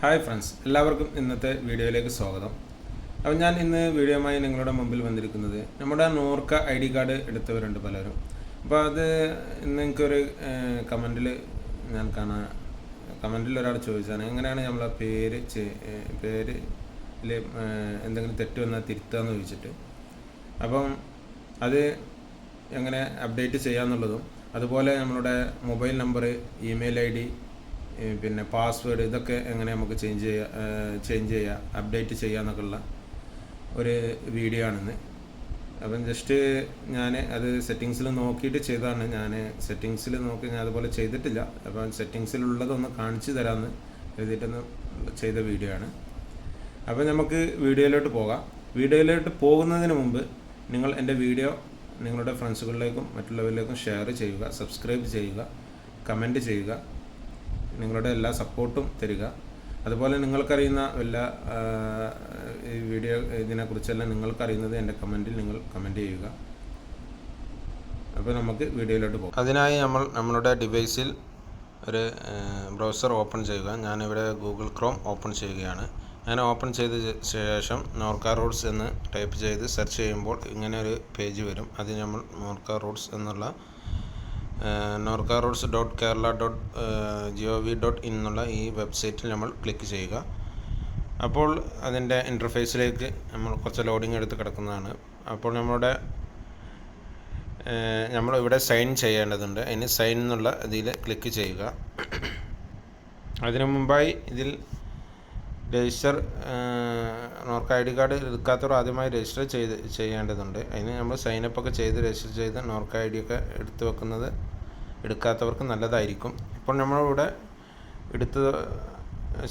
Hi friends, എല്ലാവർക്കും ഇന്നത്തെ വീഡിയോയിലേക്ക് സ്വാഗതം. അപ്പോൾ ഞാൻ ഇന്ന് വീഡിയോയുമായി നിങ്ങളുടെ മുമ്പിൽ വന്നിരിക്കുന്നത് നമ്മുടെ നോർക്ക ID കാർഡ് എടുത്തവരുണ്ട് പലരും. അപ്പോൾ അത് ഇന്ന് എനിക്കൊരു കമൻറ്റിൽ ഞാൻ കമൻറ്റിൽ ഒരാൾ ചോദിച്ചാണ് എങ്ങനെയാണ് നമ്മളെ പേരിൽ എന്തെങ്കിലും തെറ്റ് വന്നാൽ തിരുത്തുകയെന്ന് ചോദിച്ചിട്ട്. അപ്പം അത് എങ്ങനെ അപ്ഡേറ്റ് ചെയ്യാമെന്നുള്ളതും അതുപോലെ നമ്മളുടെ മൊബൈൽ നമ്പർ, ഇമെയിൽ ID, പിന്നെ പാസ്വേഡ്, ഇതൊക്കെ എങ്ങനെ നമുക്ക് ചേഞ്ച് ചെയ്യുക അപ്ഡേറ്റ് ചെയ്യാമെന്നൊക്കെയുള്ള ഒരു വീഡിയോ ആണിന്ന്. അപ്പം ജസ്റ്റ് ഞാൻ അത് സെറ്റിങ്സിൽ നോക്കിയിട്ട് ചെയ്തതാണ്. ഞാൻ സെറ്റിങ്സിൽ നോക്കി ഞാൻ അതുപോലെ ചെയ്തിട്ടില്ല. അപ്പം സെറ്റിങ്സിലുള്ളതൊന്ന് കാണിച്ചു തരാമെന്ന് എഴുതിയിട്ടൊന്ന് ചെയ്ത വീഡിയോ ആണ്. അപ്പം നമുക്ക് വീഡിയോയിലോട്ട് പോകാം. വീഡിയോയിലോട്ട് പോകുന്നതിന് മുമ്പ് നിങ്ങൾ എൻ്റെ വീഡിയോ നിങ്ങളുടെ ഫ്രണ്ട്സുകളിലേക്കും മറ്റുള്ളവരിലേക്കും ഷെയർ ചെയ്യുക, സബ്സ്ക്രൈബ് ചെയ്യുക, കമൻറ്റ് ചെയ്യുക, നിങ്ങളുടെ എല്ലാ സപ്പോർട്ടും തരിക. അതുപോലെ നിങ്ങൾക്കറിയുന്ന എല്ലാ ഈ വീഡിയോ ഇതിനെക്കുറിച്ചെല്ലാം നിങ്ങൾക്കറിയുന്നത് എൻ്റെ കമൻറ്റിൽ നിങ്ങൾ കമൻറ്റ് ചെയ്യുക. അപ്പോൾ നമുക്ക് വീഡിയോയിലോട്ട് പോകാം. അതിനായി നമ്മളുടെ ഡിവൈസിൽ ഒരു ബ്രൗസർ ഓപ്പൺ ചെയ്യുക. ഞാനിവിടെ ഗൂഗിൾ ക്രോം ഓപ്പൺ ചെയ്യുകയാണ്. ഞാൻ ഓപ്പൺ ചെയ്ത ശേഷം നോർക്ക റൂട്ട്സ് എന്ന് ടൈപ്പ് ചെയ്ത് സെർച്ച് ചെയ്യുമ്പോൾ ഇങ്ങനെ ഒരു പേജ് വരും. അത് നമ്മൾ നോർക്ക റൂട്ട്സ് എന്നുള്ള norcaroots.kerala.gov.in എന്നുള്ള ഈ വെബ്സൈറ്റിൽ നമ്മൾ ക്ലിക്ക് ചെയ്യുക. അപ്പോൾ അതിൻ്റെ ഇൻ്റർഫേസിലേക്ക് നമ്മൾ കുറച്ച് ലോഡിങ് എടുത്ത് കിടക്കുന്നതാണ്. അപ്പോൾ നമ്മളിവിടെ സൈൻ ചെയ്യേണ്ടതുണ്ട്. അതിന് സൈൻ എന്നുള്ള ഇതിൽ ക്ലിക്ക് ചെയ്യുക. അതിനു മുമ്പായി ഇതിൽ രജിസ്റ്റർ നോർക്ക ID കാർഡ് എടുക്കാത്തവർ ആദ്യമായി രജിസ്റ്റർ ചെയ്യേണ്ടതുണ്ട്. അതിന് നമ്മൾ സൈനപ്പൊക്കെ ചെയ്ത് രജിസ്റ്റർ ചെയ്ത് നോർക്ക ID ഒക്കെ എടുത്തു വെക്കുന്നത് എടുക്കാത്തവർക്ക് നല്ലതായിരിക്കും. ഇപ്പോൾ നമ്മളിവിടെ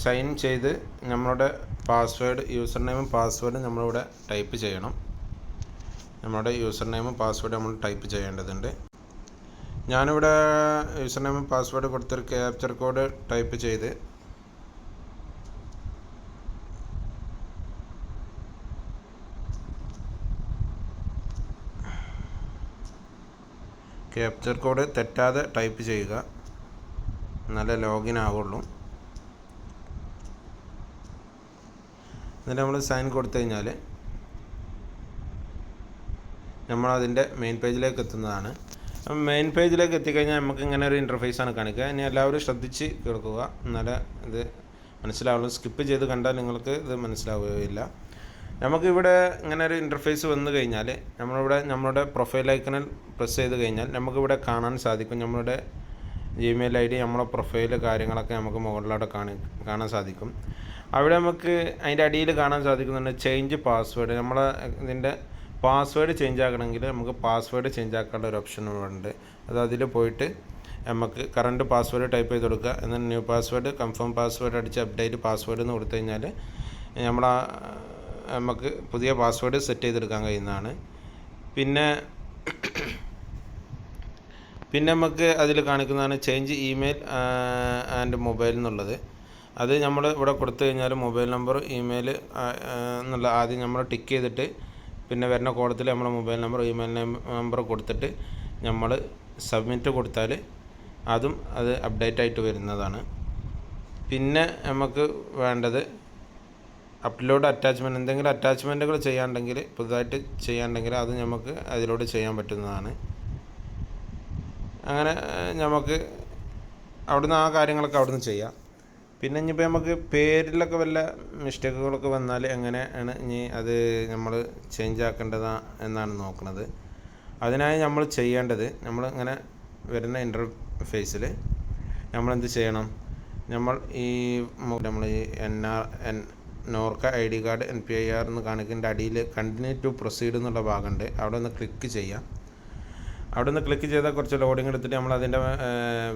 സൈൻ ചെയ്ത് നമ്മളുടെ പാസ്വേഡ്, യൂസർ നെയിമും പാസ്വേഡും നമ്മളിവിടെ ടൈപ്പ് ചെയ്യണം. നമ്മളുടെ യൂസർ നെയിമും പാസ്വേഡ് നമ്മൾ ടൈപ്പ് ചെയ്യേണ്ടതുണ്ട്. ഞാനിവിടെ യൂസർ നെയിമും പാസ്വേഡ് കൊടുത്തൊരു ക്യാപ്ചർ കോഡ് ടൈപ്പ് ചെയ്ത് ക്യാപ്ചർ കോഡ് തെറ്റാതെ ടൈപ്പ് ചെയ്യുക, നല്ല ലോഗിൻ ആവുള്ളൂ. എന്നിട്ട് നമ്മൾ സൈൻ കൊടുത്തു കഴിഞ്ഞാൽ നമ്മളതിൻ്റെ മെയിൻ പേജിലേക്ക് എത്തുന്നതാണ്. മെയിൻ പേജിലേക്ക് എത്തിക്കഴിഞ്ഞാൽ നമുക്ക് ഇങ്ങനെ ഒരു ഇൻ്റർഫേസാണ് കാണിക്കുക. ഇനി എല്ലാവരും ശ്രദ്ധിച്ച് കേൾക്കുക, എന്നാലേ ഇത് മനസ്സിലാവുള്ളൂ. സ്കിപ്പ് ചെയ്ത് കണ്ടാൽ നിങ്ങൾക്ക് ഇത് മനസ്സിലാവുകയില്ല. നമുക്കിവിടെ ഇങ്ങനെ ഒരു ഇൻ്റർഫേസ് വന്നു കഴിഞ്ഞാൽ നമ്മളുടെ പ്രൊഫൈൽ ഐക്കണിൽ പ്രസ് ചെയ്ത് കഴിഞ്ഞാൽ നമുക്കിവിടെ കാണാൻ സാധിക്കും. നമ്മളുടെ ജിമെയിൽ ID, നമ്മളെ പ്രൊഫൈൽ കാര്യങ്ങളൊക്കെ നമുക്ക് മുകളിലൂടെ കാണാൻ സാധിക്കും. അവിടെ നമുക്ക് അതിൻ്റെ അടിയിൽ കാണാൻ സാധിക്കുന്നുണ്ട് ചേഞ്ച് പാസ്വേഡ്. നമ്മളെ ഇതിൻ്റെ പാസ്വേഡ് ചേഞ്ച് ആക്കണമെങ്കിൽ നമുക്ക് പാസ്വേഡ് ചേഞ്ച് ആക്കാനുള്ള ഒരു ഓപ്ഷൻ ഉണ്ട്. അത് അതിൽ പോയിട്ട് നമുക്ക് കറണ്ട് പാസ്വേഡ് ടൈപ്പ് ചെയ്ത് കൊടുക്കുക. എന്നാൽ ന്യൂ പാസ്വേഡ്, കൺഫേം പാസ്വേഡ് അടിച്ച് അപ്ഡേറ്റ് പാസ്വേഡ് എന്ന് കൊടുത്തു കഴിഞ്ഞാൽ നമുക്ക് പുതിയ പാസ്വേഡ് സെറ്റ് ചെയ്തെടുക്കാൻ കഴിയുന്നതാണ്. പിന്നെ നമുക്ക് അതിൽ കാണിക്കുന്നതാണ് ചേഞ്ച് ഇമെയിൽ ആൻഡ് മൊബൈൽ എന്നുള്ളത്. അത് നമ്മൾ ഇവിടെ കൊടുത്തു കഴിഞ്ഞാൽ മൊബൈൽ നമ്പർ, ഇമെയിൽ എന്നുള്ള ആദ്യം നമ്മൾ ടിക്ക് ചെയ്തിട്ട് പിന്നെ വരുന്ന കോളത്തിൽ നമ്മുടെ മൊബൈൽ നമ്പർ, ഇമെയിൽ നമ്പർ കൊടുത്തിട്ട് നമ്മൾ സബ്മിറ്റ് കൊടുത്താൽ അത് അപ്ഡേറ്റ് ആയിട്ട് വരുന്നതാണ്. പിന്നെ നമുക്ക് വേണ്ടത് അപ്ലോഡ് അറ്റാച്ച്മെൻറ്റ്. എന്തെങ്കിലും അറ്റാച്ച്മെൻറ്റുകൾ പുതുതായിട്ട് ചെയ്യാണ്ടെങ്കിൽ അത് നമുക്ക് അതിലൂടെ ചെയ്യാൻ പറ്റുന്നതാണ്. അങ്ങനെ നമുക്ക് അവിടുന്ന് ആ കാര്യങ്ങളൊക്കെ അവിടുന്ന് ചെയ്യാം. പിന്നെ ഇനിയിപ്പോൾ നമുക്ക് പേരിലൊക്കെ വല്ല മിസ്റ്റേക്കുകളൊക്കെ വന്നാൽ എങ്ങനെയാണ് ഇനി അത് നമ്മൾ ചേഞ്ച് ആക്കേണ്ടതാ എന്നാണ് നോക്കുന്നത്. അതിനായി നമ്മൾ ചെയ്യേണ്ടത്, നമ്മൾ ഇങ്ങനെ വരുന്ന ഇൻ്റർഫേസിൽ നമ്മളെന്ത് ചെയ്യണം, നമ്മൾ ഈ നോർക്ക ID കാർഡ് NPIR എന്ന് കാണിക്കേണ്ട അടിയിൽ കണ്ടിന്യൂ ടു പ്രൊസീഡ് എന്നുള്ള ഭാഗമുണ്ട്. അവിടെ ഒന്ന് ക്ലിക്ക് ചെയ്യാം. അവിടെ നിന്ന് ക്ലിക്ക് ചെയ്താൽ കുറച്ച് ലോഡിങ് എടുത്തിട്ട് നമ്മൾ അതിൻ്റെ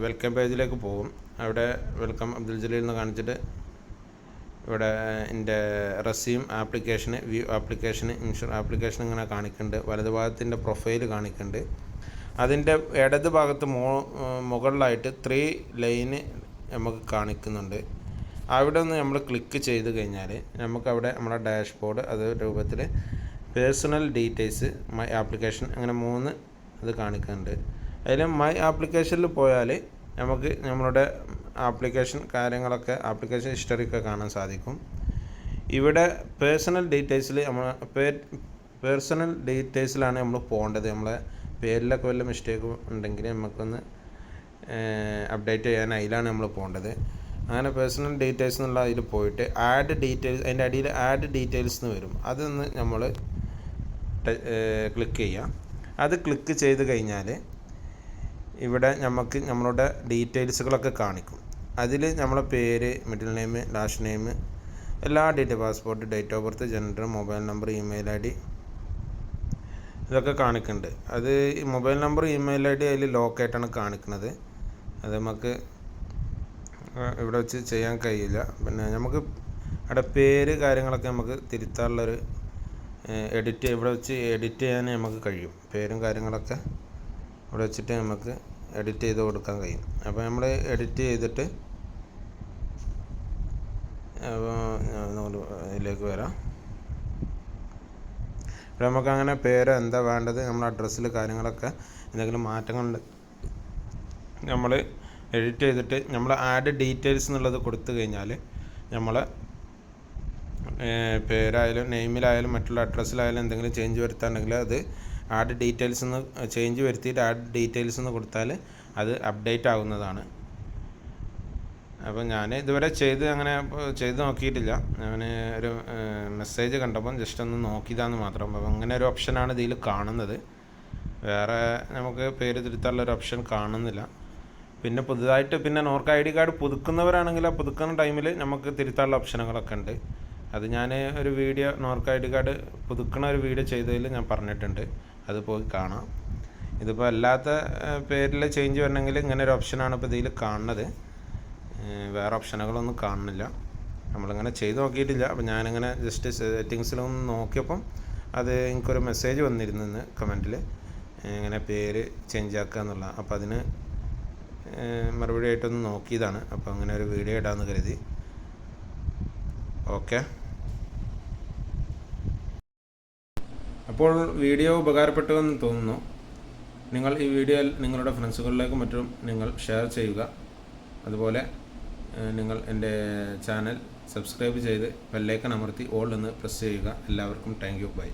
വെൽക്കം പേജിലേക്ക് പോകും. അവിടെ വെൽക്കം അബ്ദുൽ ജലീൽ എന്ന് കാണിച്ചിട്ട് ഇവിടെ എൻ്റെ റെസ്യൂം ആപ്ലിക്കേഷന്, വ്യൂ ആപ്ലിക്കേഷന്, ആപ്ലിക്കേഷൻ ഇങ്ങനെ കാണിക്കുന്നുണ്ട്. വലതുഭാഗത്തിൻ്റെ പ്രൊഫൈൽ കാണിക്കുന്നുണ്ട്. അതിൻ്റെ ഇടത് ഭാഗത്ത് മുകളിലായിട്ട് 3 ലൈന് നമുക്ക് കാണിക്കുന്നുണ്ട്. അവിടെ ഒന്ന് നമ്മൾ ക്ലിക്ക് ചെയ്ത് കഴിഞ്ഞാൽ നമുക്കവിടെ നമ്മുടെ ഡാഷ്ബോർഡ് അത് രൂപത്തിൽ പേഴ്സണൽ ഡീറ്റെയിൽസ്, മൈ ആപ്ലിക്കേഷൻ, അങ്ങനെ 3 ഇത് കാണിക്കുന്നുണ്ട്. അതിൽ മൈ ആപ്ലിക്കേഷനിൽ പോയാൽ നമുക്ക് നമ്മളുടെ ആപ്ലിക്കേഷൻ കാര്യങ്ങളൊക്കെ ആപ്ലിക്കേഷൻ ഹിസ്റ്ററിയൊക്കെ കാണാൻ സാധിക്കും. ഇവിടെ പേഴ്സണൽ ഡീറ്റെയിൽസിലാണ് നമ്മൾ പോകേണ്ടത്. നമ്മളെ പേരിലൊക്കെ വല്ല മിസ്റ്റേക്കും ഉണ്ടെങ്കിൽ നമുക്കൊന്ന് അപ്ഡേറ്റ് ചെയ്യാൻ അതിലാണ് നമ്മൾ പോകേണ്ടത്. അങ്ങനെ പേഴ്സണൽ ഡീറ്റെയിൽസ് എന്നുള്ള അതിൽ പോയിട്ട് ആഡ് ഡീറ്റെയിൽസ്, അതിൻ്റെ അടിയിൽ ആഡ് ഡീറ്റെയിൽസ് എന്ന് വരും. അതൊന്ന് നമ്മൾ ക്ലിക്ക് ചെയ്യുക. അത് ക്ലിക്ക് ചെയ്ത് കഴിഞ്ഞാൽ ഇവിടെ നമുക്ക് നമ്മളുടെ ഡീറ്റെയിൽസുകളൊക്കെ കാണിക്കും. അതിൽ നമ്മളെ പേര്, മിഡിൽ നെയിം, ലാസ്റ്റ് നെയിം, എല്ലാ passport, date of birth, gender, mobile number, email I D ഇതൊക്കെ കാണിക്കുന്നുണ്ട്. അത് mobile number, email I D അതിൽ ലോക്കായിട്ടാണ് കാണിക്കുന്നത്. അത് നമുക്ക് ഇവിടെ വെച്ച് ചെയ്യാൻ കഴിയില്ല. പിന്നെ നമുക്ക് അവിടെ പേര് കാര്യങ്ങളൊക്കെ നമുക്ക് തിരുത്താനുള്ളൊരു ഇവിടെ വെച്ച് എഡിറ്റ് ചെയ്യാൻ നമുക്ക് കഴിയും. പേരും കാര്യങ്ങളൊക്കെ ഇവിടെ വെച്ചിട്ട് നമുക്ക് എഡിറ്റ് ചെയ്ത് കൊടുക്കാൻ കഴിയും. അപ്പോൾ നമ്മൾ എഡിറ്റ് ചെയ്തിട്ട് ഇതിലേക്ക് വരാം. ഇവിടെ നമുക്ക് അങ്ങനെ പേര് എന്താ വേണ്ടത്, നമ്മുടെ അഡ്രസ്സിൽ കാര്യങ്ങളൊക്കെ എന്തെങ്കിലും മാറ്റങ്ങളുണ്ട് നമ്മൾ എഡിറ്റ് ചെയ്തിട്ട് നമ്മൾ ആഡ് ഡീറ്റെയിൽസ് എന്നുള്ളത് കൊടുത്തു കഴിഞ്ഞാൽ നമ്മളെ പേരായാലും നെയിമിലായാലും മറ്റുള്ള അഡ്രസ്സിലായാലും എന്തെങ്കിലും ചേഞ്ച് വരുത്താണ്ടെങ്കിൽ അത് ആഡ് ഡീറ്റെയിൽസ് എന്ന് ചേഞ്ച് വരുത്തിയിട്ട് ആഡ് ഡീറ്റെയിൽസ് എന്ന് കൊടുത്താൽ അത് അപ്ഡേറ്റ് ആകുന്നതാണ്. അപ്പോൾ ഞാൻ ഇതുവരെ അങ്ങനെ ചെയ്ത് നോക്കിയിട്ടില്ല. ഞാൻ ഒരു മെസ്സേജ് കണ്ടപ്പം ജസ്റ്റ് ഒന്ന് നോക്കിയതാന്ന് മാത്രം. അപ്പോൾ അങ്ങനെ ഒരു ഓപ്ഷനാണ് ഇതിൽ കാണുന്നത്. വേറെ നമുക്ക് പേര് തിരുത്താനുള്ളൊരു ഓപ്ഷൻ കാണുന്നില്ല. പിന്നെ പുതുതായിട്ട് നോർക്ക ഐ ഡി കാർഡ് പുതുക്കുന്നവരാണെങ്കിൽ ആ പുതുക്കുന്ന ടൈമിൽ നമുക്ക് തിരുത്താനുള്ള ഓപ്ഷനുകളൊക്കെ ഉണ്ട്. അത് ഞാൻ ഒരു video Norka I D card പുതുക്കണ ഒരു വീഡിയോ ചെയ്തതിൽ ഞാൻ പറഞ്ഞിട്ടുണ്ട്. അത് പോയി കാണാം. ഇതിപ്പോൾ അല്ലാത്ത പേരിൽ ചേഞ്ച് വരണമെങ്കിൽ ഇങ്ങനെ ഒരു ഓപ്ഷനാണ് ഇപ്പോൾ ഇതിൽ കാണുന്നത്. വേറെ ഓപ്ഷനുകളൊന്നും കാണുന്നില്ല. നമ്മളിങ്ങനെ ചെയ്ത് നോക്കിയിട്ടില്ല. അപ്പോൾ ഞാനിങ്ങനെ ജസ്റ്റ് സെറ്റിങ്സിലൊന്ന് നോക്കിയപ്പം അത് എനിക്കൊരു മെസ്സേജ് വന്നിരുന്നു ഇന്ന് കമൻറ്റിൽ, ഇങ്ങനെ പേര് ചേഞ്ച് ആക്കുക എന്നുള്ള. അപ്പോൾ അതിന് മറുപടി ആയിട്ടൊന്ന് നോക്കിയതാണ്. അപ്പോൾ അങ്ങനെ ഒരു വീഡിയോ ഇടാമെന്ന് കരുതി. ഓക്കെ, അപ്പോൾ വീഡിയോ ഉപകാരപ്പെട്ടു എന്ന് തോന്നുന്നു. നിങ്ങൾ ഈ വീഡിയോ നിങ്ങളുടെ ഫ്രണ്ട്സുകളിലേക്കും മറ്റും നിങ്ങൾ ഷെയർ ചെയ്യുക. അതുപോലെ നിങ്ങൾ എൻ്റെ ചാനൽ സബ്സ്ക്രൈബ് ചെയ്ത് ബെല്ലൈക്കൺ അമർത്തി ഓൾ എന്ന് പ്രസ് ചെയ്യുക. എല്ലാവർക്കും താങ്ക് യു, ബൈ.